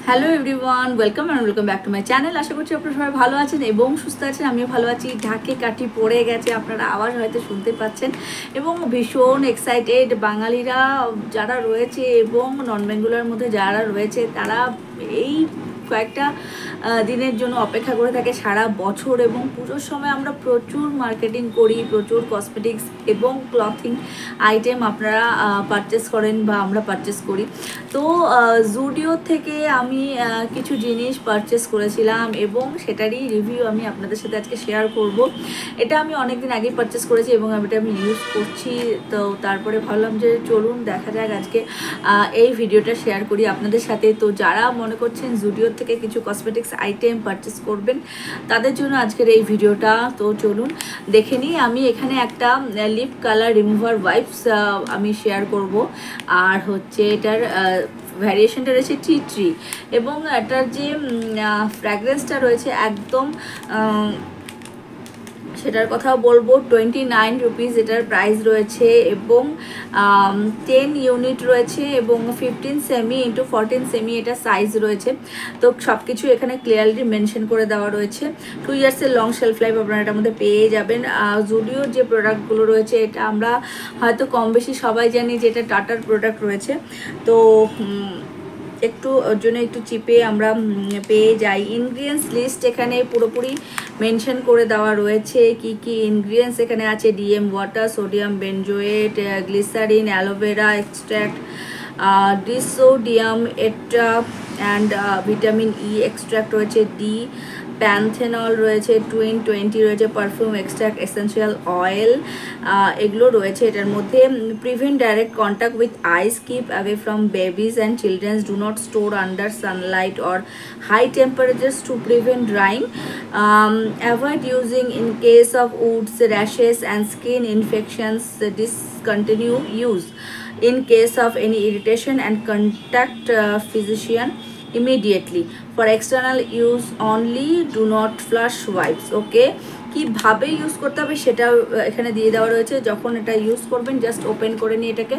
Hello everyone, welcome back to my channel. আশা করছি আপনারা সবাই ভালো আছেন এবং সুস্থ আছেন। আমিও ভালো আছি। ঢাকে কাঠি পড়ে গেছে, আপনারা আওয়াজ হয়তো শুনতে পাচ্ছেন এবং ভীষণ এক্সাইটেড বাঙালিরা যারা রয়েছে এবং নন বেঙ্গলের মধ্যে যারা রয়েছে তারা এই কয়েকটা দিনের জন্য অপেক্ষা করে থাকে সারা বছর। এবং পুজোর সময় আমরা প্রচুর মার্কেটিং করি, প্রচুর কসমেটিক্স এবং ক্লথিং আইটেম আপনারা পারচেস করেন বা আমরা পারচেস করি। তো জুডিও থেকে আমি কিছু জিনিস পারচেস করেছিলাম এবং সেটারই রিভিউ আমি আপনাদের সাথে আজকে শেয়ার করব। এটা আমি অনেক দিন আগেই পারচেস করেছি এবং এটা আমি ইউজ করছি। তো তারপরে ভাবলাম যে চলুন দেখা যাক আজকে এই ভিডিওটা শেয়ার করি আপনাদের সাথে। তো যারা মনে করছেন জুডিও থেকে কিছু কসমেটিক্স আইটেম পারচেস করবেন তাদের জন্য আজকের এই ভিডিওটা। তো চলুন দেখে নিই। আমি এখানে একটা লিপ কালার রিমুভার ওয়াইপস আমি শেয়ার করব, আর হচ্ছে এটার ভ্যারিয়েশনটা রয়েছে টি ট্রি এবং এটার যে ফ্র্যাগ্রেন্সটা রয়েছে একদম সেটার কথাও বলবো। 29 রুপিস এটার প্রাইস রয়েছে এবং 10 ইউনিট রয়েছে এবং 15 সেমি ইন্টু 14 সেমি এটা সাইজ রয়েছে। তো সব কিছু এখানে ক্লিয়ারলি মেনশন করে দেওয়া রয়েছে। 2 ইয়ার্সের লং শেলফ লাইফ আপনারা এটার মধ্যে পেয়ে যাবেন। জুডিওর যে প্রোডাক্টগুলো রয়েছে এটা আমরা হয়তো কম বেশি সবাই জানি যে এটা টাটার প্রোডাক্ট রয়েছে। তো একটু ওর জন্য একটু চিপে আমরা পেয়ে যাই। ইনগ্রিডিয়েন্টস লিস্ট এখানে পুরোপুরি মেনশন করে দেওয়া রয়েছে কি কি ইনগ্রিডিয়েন্টস এখানে আছে। DM water, sodium benzoate, glycerin, aloe vera extract, disodium এটা অ্যান্ড ভিটামিন ই এক্সট্র্যাক্ট রয়েছে, ডি প্যান্থেনল রয়েছে, 20 রয়েছে, পারফিউম এক্সট্র্যাক্ট, এসেন্সিয়াল অয়েল এগুলো রয়েছে এটার মধ্যে। Prevent direct contact with eyes, keep away from babies and childrens, do not store under sunlight or high temperatures to prevent drying, avoid using in case of wounds, rashes and skin infections, discontinue use in case of any irritation and contact physician immediately. For external use only, do not flush wipes. Okay, কিভাবে use করতে হবে সেটা এখানে দিয়ে দেওয়া রয়েছে। যখন এটা ইউজ করবেন জাস্ট ওপেন করে নিয়ে এটাকে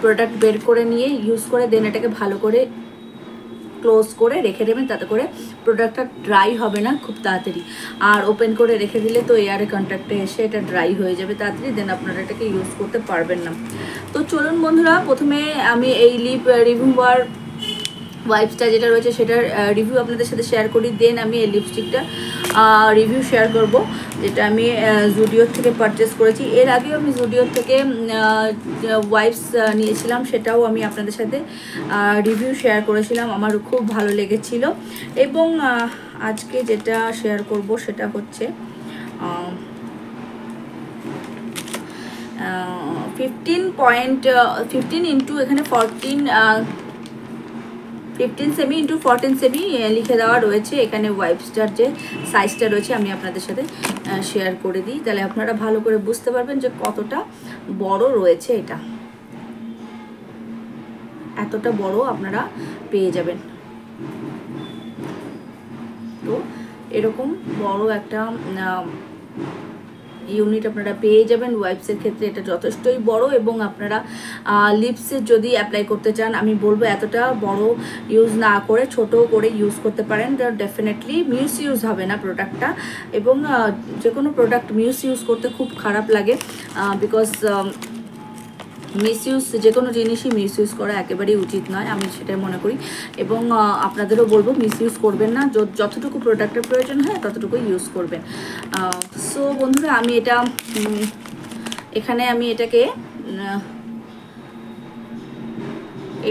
প্রোডাক্ট বের করে নিয়ে ইউজ করে দেন এটাকে ভালো করে ক্লোজ করে রেখে দেবেন, তাতে করে প্রোডাক্টটা ড্রাই হবে না খুব তাড়াতাড়ি। আর ওপেন করে রেখে দিলে তো এয়ারে কন্ট্যাক্টে এসে এটা ড্রাই হয়ে যাবে তাড়াতাড়ি, দেন আপনারা এটাকে ইউজ করতে পারবেন না। তো চলুন বন্ধুরা, প্রথমে আমি এই লিপ রিমুভার ওয়াইপসটা যেটা রয়েছে সেটার রিভিউ আপনাদের সাথে শেয়ার করি। দেন আমি এই লিপস্টিকটা রিভিউ শেয়ার করব যেটা আমি জুডিওর থেকে পারচেস করেছি। এর আগেও আমি জুডিওর থেকে ওয়াইপস নিয়েছিলাম, সেটাও আমি আপনাদের সাথে রিভিউ শেয়ার করেছিলাম, আমার খুব ভালো লেগেছিল। এবং আজকে যেটা শেয়ার করব সেটা হচ্ছে 15 ইন্টু এখানে 15 সেমি ইন্টু 14 সেমি লিখে দেওয়া রয়েছে। এখানে ওয়াইপসটার যে সাইজটা রয়েছে আমি আপনাদের সাথে শেয়ার করে দিই, তাহলে আপনারা ভালো করে বুঝতে পারবেন যে কতটা বড় রয়েছে। এটা এতটা বড় আপনারা পেয়ে যাবেন। তো এরকম বড় একটা ইউনিট আপনারা পেয়ে যাবেন। ওয়াইপসের ক্ষেত্রে এটা যথেষ্টই বড় এবং আপনারা লিপসে যদি অ্যাপ্লাই করতে চান আমি বলবো এতটা বড় ইউজ না করে ছোট করে ইউজ করতে পারেন। ডেফিনেটলি মিস ইউজ হবে না প্রোডাক্টটা। এবং যে কোনো প্রোডাক্ট মিস ইউজ করতে খুব খারাপ লাগে, বিকজ মিসইউজ যে কোনো জিনিসই মিসইউজ করা একেবারেই উচিত নয়, আমি সেটাই মনে করি। এবং আপনাদেরও বলবো মিসইউজ করবেন না, যতটুকু প্রোডাক্টের প্রয়োজন হয় ততটুকু ইউজ করবেন। সো বন্ধুরা, আমি এটা এখানে আমি এটাকে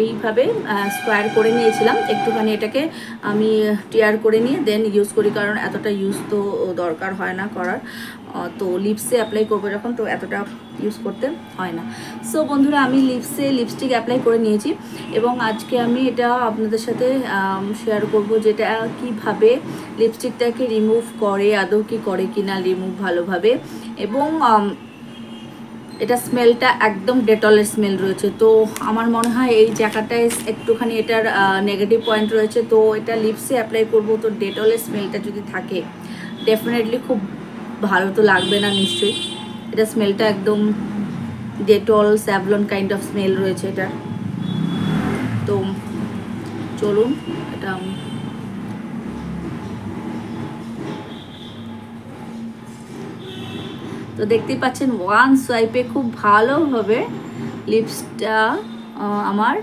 এইভাবে স্কোয়ার করে নিয়েছিলাম, একটুখানি এটাকে আমি টিয়ার করে নিয়ে দেন ইউজ করি, কারণ এতটা ইউজ তো দরকার হয় না করার। তো লিপসে অ্যাপ্লাই করবো যখন, তো এতটা ইউজ করতে হয় না। সো বন্ধুরা, আমি লিপসে লিপস্টিক অ্যাপ্লাই করে নিয়েছি এবং আজকে আমি এটা আপনাদের সাথে শেয়ার করব যেটা কিভাবে লিপস্টিকটাকে রিমুভ করে, আদৌ কি করে কিনা রিমুভ ভালোভাবে। এবং এটা স্মেলটা একদম ডেটলের স্মেল রয়েছে। তো আমার মনে হয় এই জায়গাটায় একটুখানি এটার নেগেটিভ পয়েন্ট রয়েছে। তো এটা লিপসে অ্যাপ্লাই করব, তো ডেটলের স্মেলটা যদি থাকে ডেফিনেটলি খুব ভালো তো লাগবে না নিশ্চয়ই। এটা স্মেলটা একদম Dettol Savlon kind of smell রয়েছে এটার। তো চলুন এটা তো দেখতেই পাচ্ছেন ওয়ান সোয়াইপে খুব ভালোভাবে লিপসটা আমার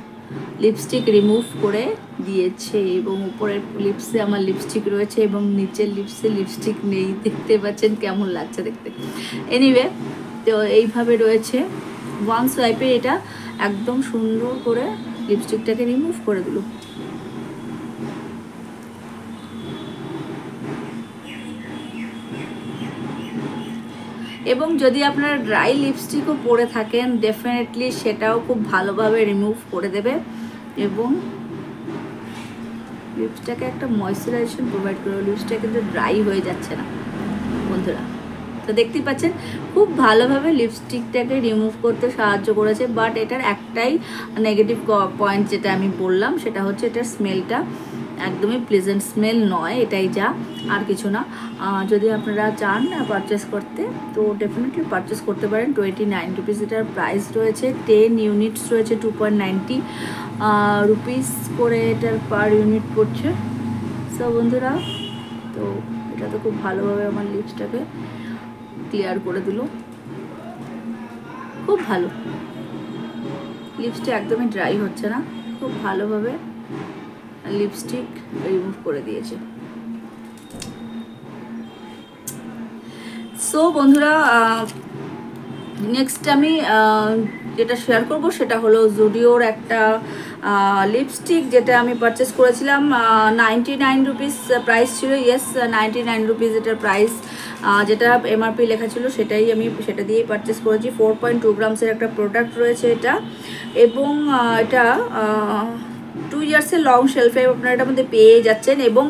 লিপস্টিক রিমুভ করে দিয়েছে এবং উপরের লিপসে আমার লিপস্টিক রয়েছে এবং নিচের লিপসে লিপস্টিক নেই। দেখতে পাচ্ছেন কেমন লাগছে দেখতে। এনিওয়ে, তো এইভাবে রয়েছে ওয়ান সোয়াইপে এটা একদম সুন্দর করে লিপস্টিকটাকে রিমুভ করে দিল। এবং যদি আপনারা ড্রাই লিপস্টিকও পরে থাকেন ডেফিনেটলি সেটাও খুব ভালোভাবে রিমুভ করে দেবে এবং লিপসটাকে একটা ময়শ্চারাইজেশন প্রোভাইড করবে। লিপসটা কিন্তু ড্রাই হয়ে যাচ্ছে না বন্ধুরা। তো দেখতেই পাচ্ছেন খুব ভালোভাবে লিপস্টিকটাকে রিমুভ করতে সাহায্য করেছে। বাট এটার একটাই নেগেটিভ পয়েন্ট যেটা আমি বললাম সেটা হচ্ছে এটার স্মেলটা একদমই প্লেজেন্ট স্মেল নয়, এটাই যা, আর কিছু না। যদি আপনারা চান পারচেস করতে তো ডেফিনেটলি পারচেস করতে পারেন। 29 রুপিস এটার প্রাইস রয়েছে। 10 ইউনিটস রয়েছে, 2.90 রুপিস করে এটার পার ইউনিট পড়ছে। সো বন্ধুরা, তো এটা তো খুব ভালোভাবে আমার লিপসটাকে ক্লিয়ার করে দিল, খুব ভালো। লিপসটা একদমই ড্রাই হচ্ছে না, খুব ভালোভাবে লিপস্টিক রিমুভ করে দিয়েছে। সো বন্ধুরা, নেক্সট আমি যেটা শেয়ার করব সেটা হলো জুডিওর একটা লিপস্টিক যেটা আমি পারচেস করেছিলাম। 99 রুপিস প্রাইস ছিল। ইয়েস, 99 রুপিস এটার প্রাইস, যেটা এমআরপি লেখা ছিল সেটাই আমি সেটা দিয়েই পারচেস করেছি। 4.2 গ্রামসের একটা প্রোডাক্ট রয়েছে এটা, এবং এটা 2 ইয়ার্সের লং শেলফ লাইফ আপনারা এটার মধ্যে পেয়ে যাচ্ছেন। এবং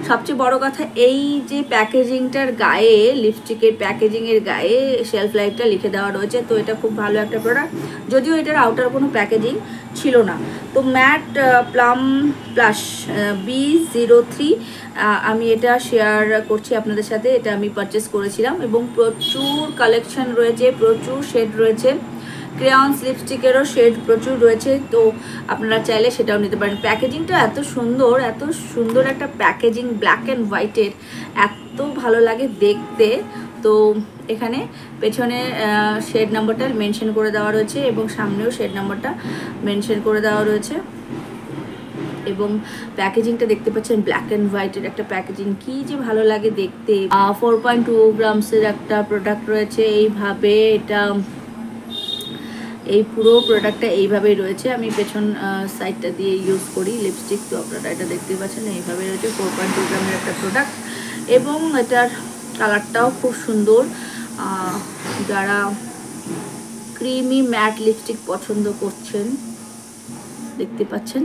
সবচেয়ে বড় কথা, এই যে প্যাকেজিংটার গায়ে, লিপস্টিকের প্যাকেজিংয়ের গায়ে শেলফ লাইফটা লিখে দেওয়া রয়েছে। তো এটা খুব ভালো একটা প্রোডাক্ট, যদিও এটার আউটার কোনো প্যাকেজিং ছিল না। তো ম্যাট প্লাম প্লাস B03 আমি এটা শেয়ার করছি আপনাদের সাথে। এটা আমি পারচেস করেছিলাম এবং প্রচুর কালেকশন রয়েছে, প্রচুর শেড রয়েছে। ক্রেয়ন্স লিপস্টিকেরও শেড প্রচুর রয়েছে, তো আপনারা চাইলে সেটাও নিতে পারেন। প্যাকেজিংটা এত সুন্দর একটা প্যাকেজিং, ব্ল্যাক অ্যান্ড হোয়াইটের, এত ভালো লাগে দেখতে। তো এখানে পেছনে শেড নাম্বারটা মেনশন করে দেওয়া রয়েছে এবং সামনেও শেড নাম্বারটা মেনশন করে দেওয়া রয়েছে। এবং প্যাকেজিংটা দেখতে পাচ্ছেন ব্ল্যাক অ্যান্ড হোয়াইটের একটা প্যাকেজিং, কি যে ভালো লাগে দেখতে। 4.2 গ্রামসের একটা প্রোডাক্ট রয়েছে। এইভাবে এটা, এই পুরো প্রোডাক্টটা এইভাবেই রয়েছে। আমি পেছন সাইডটা দিয়ে ইউজ করি লিপস্টিক, তো আপনারা এটা দেখতে পাচ্ছেন এইভাবে রয়েছে। 4.2 গ্রামের একটা প্রোডাক্ট এবং এটার কালারটাও খুব সুন্দর। যারা ক্রিমি ম্যাট লিপস্টিক পছন্দ করছেন দেখতে পাচ্ছেন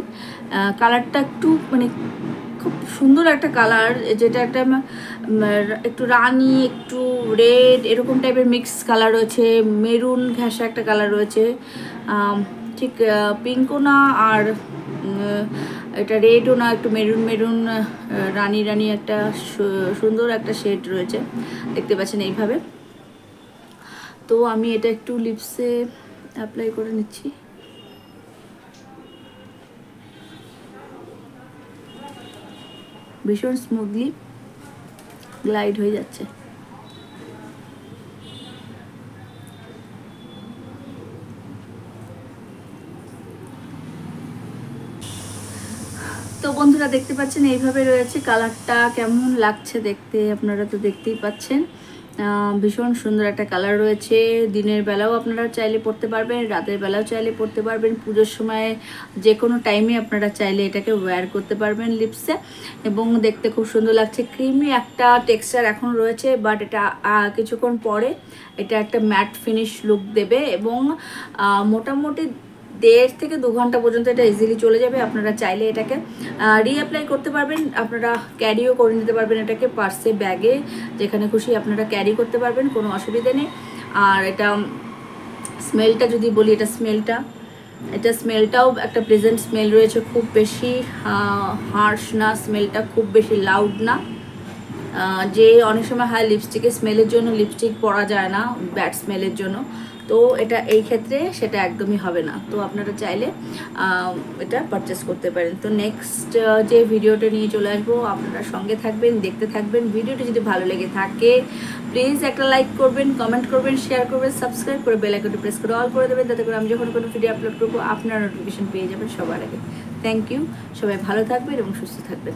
কালারটা একটু মানে খুব সুন্দর একটা কালার, যেটা একটা একটু রানি, একটু রেড, এরকম টাইপের মিক্স কালার রয়েছে। মেরুন ঘেঁষা একটা কালার রয়েছে, ঠিক পিঙ্কও না আর এটা রেডও না, একটু মেরুন রানি একটা সুন্দর একটা শেড রয়েছে, দেখতে পাচ্ছেন এইভাবে। তো আমি এটা একটু লিপসে অ্যাপ্লাই করে নিচ্ছি। ভীষণ স্মুথলি গ্লাইড হয়ে যাচ্ছে। তো বন্ধুরা দেখতে পাচ্ছেন এইভাবে রয়েছে। কালারটা কেমন লাগছে দেখতে আপনারা তো দেখতেই পাচ্ছেন, ভীষণ সুন্দর একটা কালার রয়েছে। দিনের বেলাও আপনারা চাইলে পরতে পারবেন, রাতের বেলাও চাইলে পরতে পারবেন, পুজোর সময় যে কোনো টাইমে আপনারা চাইলে এটাকে ওয়্যার করতে পারবেন লিপসে, এবং দেখতে খুব সুন্দর লাগছে। ক্রিমি একটা টেক্সচার এখন রয়েছে, বাট এটা কিছুক্ষণ পরে এটা একটা ম্যাট ফিনিশ লুক দেবে এবং মোটামুটি 1.5 থেকে 2 ঘন্টা পর্যন্ত এটা ইজিলি চলে যাবে। আপনারা চাইলে এটাকে রিঅ্যাপ্লাই করতে পারবেন, আপনারা ক্যারিও করে নিতে পারবেন এটাকে পার্সে, ব্যাগে, যেখানে খুশি আপনারা ক্যারি করতে পারবেন, কোনো অসুবিধা নেই। আর এটা স্মেলটা যদি বলি, এটা স্মেলটাও একটা প্লেজেন্ট স্মেল রয়েছে, খুব বেশি হার্শ না, স্মেলটা খুব বেশি লাউড না। যে অনেক সময় হয় লিপস্টিকের স্মেলের জন্য লিপস্টিক পরা যায় না, ব্যাড স্মেলের জন্য, তো এটা এই ক্ষেত্রে সেটা একদমই হবে না। তো আপনারা চাইলে এটা পারচেস করতে পারেন। তো নেক্সট যে ভিডিওটা নিয়ে চলে আসবো, আপনারা সঙ্গে থাকবেন, দেখতে থাকবেন। ভিডিওটি যদি ভালো লেগে থাকে প্লিজ একটা লাইক করবেন, কমেন্ট করবেন, শেয়ার করবেন, সাবস্ক্রাইব করে বেল আইকনটি প্রেস করে অল করে দেবেন, তাতে করে আমি যখন কোনো ভিডিও আপলোড করবো আপনারা নোটিফিকেশন পেয়ে যাবেন সবার আগে। থ্যাংক ইউ, সবাই ভালো থাকবেন এবং সুস্থ থাকবেন।